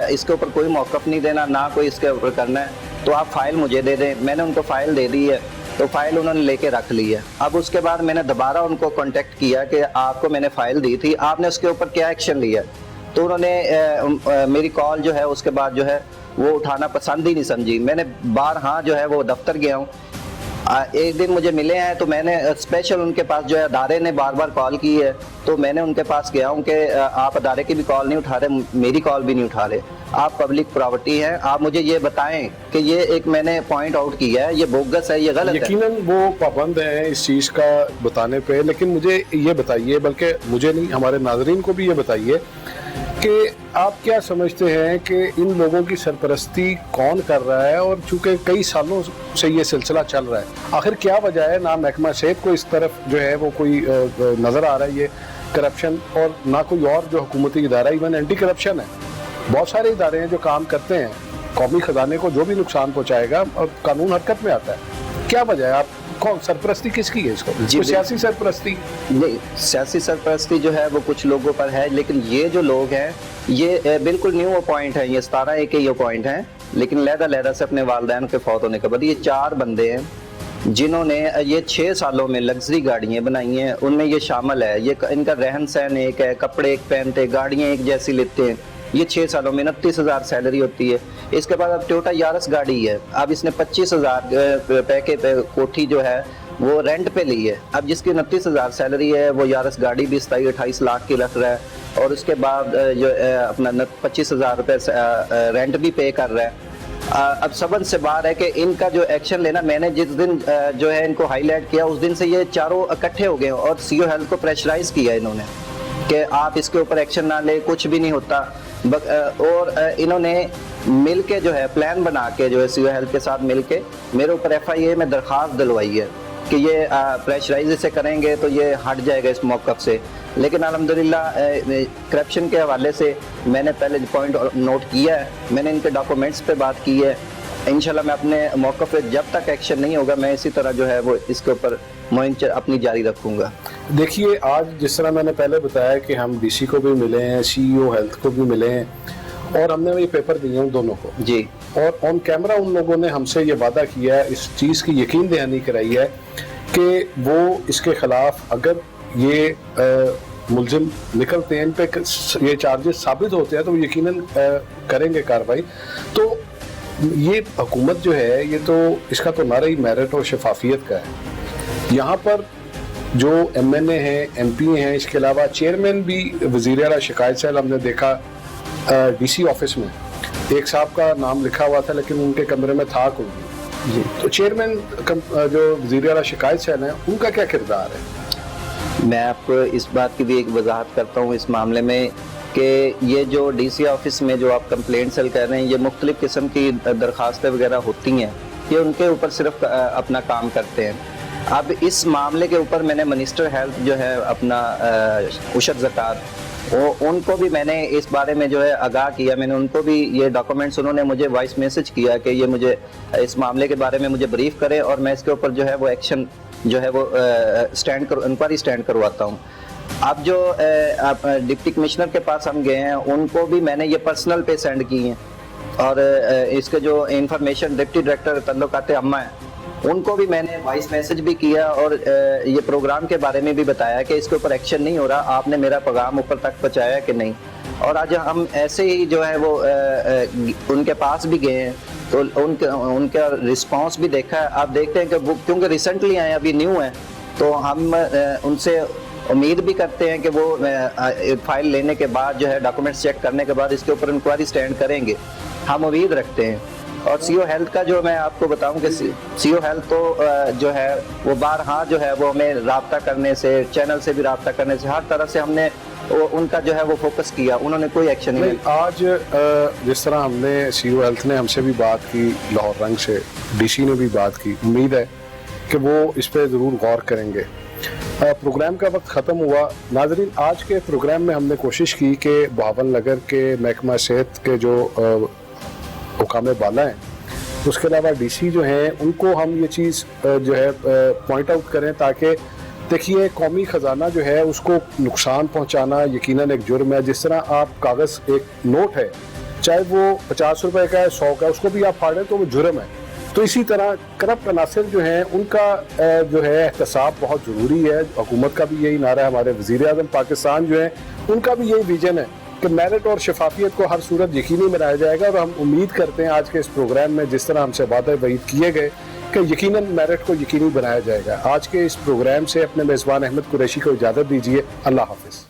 اس کے اوپر کوئی موقف نہیں دینا, نہ کوئی اس کے اوپر کرنا ہے, تو آپ فائل مجھے دے دیں. میں نے ان کو فائل دے دی ہے, تو فائل انہوں نے لے کے رکھ لی ہے. اب اس کے بعد میں نے دوبارہ ان کو کانٹیکٹ کیا کہ آپ کو میں نے فائل دی تھی, آپ نے اس کے اوپر کیا ایکشن لیا. تو انہوں نے میری کال جو ہے اس کے بعد جو ہے وہ اٹھانا پسند ہی نہیں سمجھی. میں نے ہاں جو ہے وہ دفتر گیا ہوں, ایک دن مجھے ملے ہیں, تو میں نے اسپیشل ان کے پاس جو ہے ادارے نے بار بار کال کی ہے, تو میں نے ان کے پاس گیا ہوں کہ آپ ادارے کی بھی کال نہیں اٹھا رہے, میری کال بھی نہیں اٹھا رہے, آپ پبلک پراپرٹی ہیں, آپ مجھے یہ بتائیں کہ یہ ایک میں نے پوائنٹ آؤٹ کیا ہے, یہ بوگس ہے, یہ غلط ہے. یقیناً وہ پابند ہیں اس چیز کا بتانے پہ, لیکن مجھے یہ بتائیے, بلکہ مجھے نہیں ہمارے ناظرین کو بھی یہ بتائیے کہ آپ کیا سمجھتے ہیں کہ ان لوگوں کی سرپرستی کون کر رہا ہے, اور چونکہ کئی سالوں سے یہ سلسلہ چل رہا ہے, آخر کیا وجہ ہے؟ نہ محکمہ صحت کو اس طرف جو ہے وہ کوئی نظر آ رہا ہے یہ کرپشن, اور نہ کوئی اور جو حکومتی ادارہ, ایون اینٹی کرپشن ہے, بہت سارے ادارے ہیں جو کام کرتے ہیں, قومی خزانے کو جو بھی نقصان پہنچائے گا اور قانون حرکت میں آتا ہے. کیا وجہ ہے؟ آپ کون سرپرستی کس کی ہے اس کو؟ سیاسی سرپرستی نہیں, سیاسی سرپرستی جو ہے وہ کچھ لوگوں پر ہے, لیکن یہ جو لوگ ہیں یہ بالکل نیو اپوائنٹ ہیں, یہ 17 کے اپوائنٹ ہیں, لیکن علیحدہ سے اپنے والدین کے فوت ہونے کے بعد یہ 4 بندے ہیں جنہوں نے یہ 6 سالوں میں لگژری گاڑیاں بنائی ہیں. ان میں یہ شامل ہے, یہ ان کا رہن سہن ایک ہے, کپڑے ایک پہنتے, گاڑیاں ایک جیسی لیتے ہیں. یہ 6 سالوں میں 29,000 سیلری ہوتی ہے. اس کے بعد اب ٹویوٹا یارس گاڑی ہے, اب اس نے 25,000 روپے کے کوٹھی جو ہے وہ رینٹ پہ لی ہے. اب جس کی 29,000 سیلری ہے وہ یارس گاڑی بھی 27-28 لاکھ کی رکھ رہا ہے اور اس کے بعد جو اپنا 25,000 روپے رینٹ بھی پے کر رہا ہے. اب سبن سے باہر ہے کہ ان کا جو ایکشن لینا, میں نے جس دن جو ہے ان کو ہائی لائٹ کیا اس دن سے یہ چاروں اکٹھے ہو گئے اور سی او ہیلتھ کو پریشرائز کیا انہوں نے کہ آپ اس کے اوپر ایکشن نہ لیں, کچھ بھی نہیں ہوتا. اور انہوں نے مل کے جو ہے پلان بنا کے جو ہے سی او ہیلتھ کے ساتھ مل کے میرے اوپر ایف آئی اے میں درخواست دلوائی ہے کہ یہ پریشرائز سے کریں گے تو یہ ہٹ جائے گا اس موقف سے. لیکن الحمدللہ کرپشن کے حوالے سے میں نے پہلے پوائنٹ نوٹ کیا ہے, میں نے ان کے ڈاکومنٹس پہ بات کی ہے. انشاءاللہ میں اپنے موقف پہ جب تک ایکشن نہیں ہوگا میں اسی طرح جو ہے وہ اس کے اوپر مہم اپنی جاری رکھوں گا. دیکھیے آج جس طرح میں نے پہلے بتایا کہ ہم ڈی سی کو بھی ملے ہیں, سی ای او ہیلتھ کو بھی ملے ہیں اور ہم نے یہ پیپر دیے ہیں دونوں کو جی, اور آن کیمرہ ان لوگوں نے ہم سے یہ وعدہ کیا ہے, اس چیز کی یقین دہانی کرائی ہے کہ وہ اس کے خلاف اگر یہ ملزم نکلتے ہیں, ان پہ یہ چارجز ثابت ہوتے ہیں تو وہ یقیناً کریں گے کارروائی. تو یہ حکومت جو ہے یہ تو اس کا تو نعرہ ہی میرٹ اور شفافیت کا ہے. یہاں پر جو ایم این اے ہیں, ایم پی ہیں, اس کے علاوہ چیئرمین بھی وزیر اعلیٰ شکایت سیل ہم نے دیکھا ڈی سی آفس میں ایک صاحب کا نام لکھا ہوا تھا لیکن ان کے کمرے میں تھا کوئی نہیں. جی, تو چیئرمین جو وزیر اعلیٰ شکایت سیل ہیں ان کا کیا کردار ہے؟ میں آپ کو اس بات کی بھی ایک وضاحت کرتا ہوں اس معاملے میں کہ یہ جو ڈی سی آفس میں جو آپ کمپلینٹ سیل کر رہے ہیں یہ مختلف قسم کی درخواستیں وغیرہ ہوتی ہیں, یہ ان کے اوپر صرف اپنا کام کرتے ہیں. اب اس معاملے کے اوپر میں نے منسٹر ہیلتھ جو ہے اپنا اشد زکات ان کو بھی میں نے اس بارے میں جو ہے آگاہ کیا. میں نے ان کو بھی یہ ڈاکومنٹس انہوں نے مجھے وائس میسج کیا کہ یہ مجھے اس معاملے کے بارے میں مجھے بریف کرے اور میں اس کے اوپر جو ہے وہ ایکشن جو ہے وہ انکوائری اسٹینڈ کرواتا ہوں. اب جو ڈپٹی کمشنر کے پاس ہم گئے ہیں ان کو بھی میں نے یہ پرسنل پہ سینڈ کی ہیں اور اس کے جو انفارمیشن ڈپٹی ڈائریکٹر تعلقات عامہ ہیں ان کو بھی میں نے وائس میسج بھی کیا اور یہ پروگرام کے بارے میں بھی بتایا کہ اس کے اوپر ایکشن نہیں ہو رہا, آپ نے میرا پیغام اوپر تک پہنچایا کہ نہیں. اور آج ہم ایسے ہی جو ہے وہ ان کے پاس بھی گئے ہیں تو ان کا رسپانس بھی دیکھا ہے. آپ دیکھتے ہیں کہ وہ کیونکہ ریسنٹلی آئے ابھی نیو ہیں تو ہم ان سے امید بھی کرتے ہیں کہ وہ فائل لینے کے بعد جو ہے ڈاکومنٹس چیک کرنے کے بعد اس کے اوپر انکوائری اسٹینڈ کریں گے, ہم امید رکھتے ہیں. اور سی او ہیلتھ کا جو میں آپ کو بتاؤں کہ سی او ہیلتھ تو جو ہے وہ بارہا جو ہے وہ ہمیں رابطہ کرنے سے, چینل سے بھی رابطہ کرنے سے, ہر طرح سے ہم نے ان کا جو ہے وہ فوکس کیا, انہوں نے کوئی ایکشن نہیں. آج جس طرح ہم نے سی او ہیلتھ نے ہم سے بھی بات کی, لاہور رنگ سے ڈی سی نے بھی بات کی, امید ہے کہ وہ اس پہ ضرور غور کریں گے. پروگرام کا وقت ختم ہوا. ناظرین, آج کے پروگرام میں ہم نے کوشش کی کہ بہاول نگر کے محکمہ صحت کے جو حکام بالا ہیں اس کے علاوہ ڈی سی جو ہیں ان کو ہم یہ چیز جو ہے پوائنٹ آؤٹ کریں تاکہ دیکھیے قومی خزانہ جو ہے اس کو نقصان پہنچانا یقیناً ایک جرم ہے. جس طرح آپ کاغذ ایک نوٹ ہے چاہے وہ 50 روپے کا ہے 100 کا, اس کو بھی آپ پھاڑیں تو وہ جرم ہے. تو اسی طرح کرپٹ عناصر جو ہیں ان کا جو ہے احتساب بہت ضروری ہے. حکومت کا بھی یہی نعرہ ہے, ہمارے وزیر اعظم پاکستان جو ہیں ان کا بھی یہی ویژن ہے کہ میرٹ اور شفافیت کو ہر صورت یقینی بنایا جائے گا. اور ہم امید کرتے ہیں آج کے اس پروگرام میں جس طرح ہم سے وعدے وعید کیے گئے کہ یقیناً میرٹ کو یقینی بنایا جائے گا. آج کے اس پروگرام سے اپنے میزبان احمد قریشی کو اجازت دیجیے. اللہ حافظ.